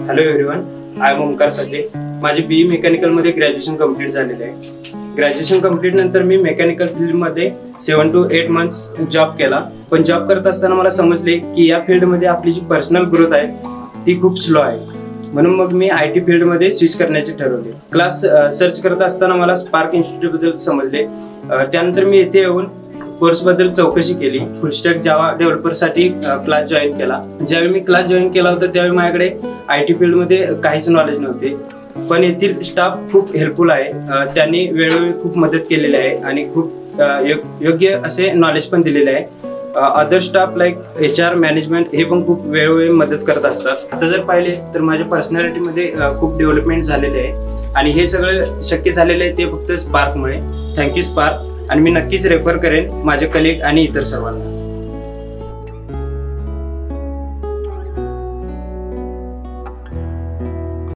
Hello everyone, I am Omkar Sate. माझे BE मेकॅनिकलमध्ये graduation complete झालेले आहे. ग्रॅज्युएशन कंप्लीट नंतर मी मेकॅनिकल फील्डमध्ये 7 to 8 मंथ्स जॉब केला. पण जॉब करत असताना मला समजले की या फील्डमध्ये आपली जी पर्सनल ग्रोथ आहे ती खूप स्लो आहे. म्हणून मग मी IT फील्डमध्ये स्विच करण्याचे ठरवले. क्लास सर्च करत असताना मला स्पार्क इन्स्टिट्यूटबद्दल समजले. त्यानंतर मी येथे येऊन कोर्सबद्दल चौकशी केली. फुल स्टॅक जावा डेव्हलपरसाठी क्लास जॉईन केला. ज्यावेळी मी क्लास जॉईन केला होता त्यावेळी माझ्याकडे IT फील्डमध्ये काहीच नॉलेज नव्हते. पण येथील स्टाफ खूप हेल्पफुल आहे. त्यांनी वेळोवेळी खूप मदत केलेली आहे आणि खूप योग्य असे नॉलेज पण दिलेले आहे. Other staff like HR management हे पण खूप वेळोवेळी मदत करत असतात. आता जर पाहिले तर माझ्या पर्सनॅलिटीमध्ये खूप डेव्हलपमेंट झालेले आहे आणि हे सगळं शक्य झालेलं आहे ते फक्त स्पार्कमुळे. Thank you spark. आणि मी नक्कीच रेफर करेन माझे कलिग आणि इतर सर्वांना.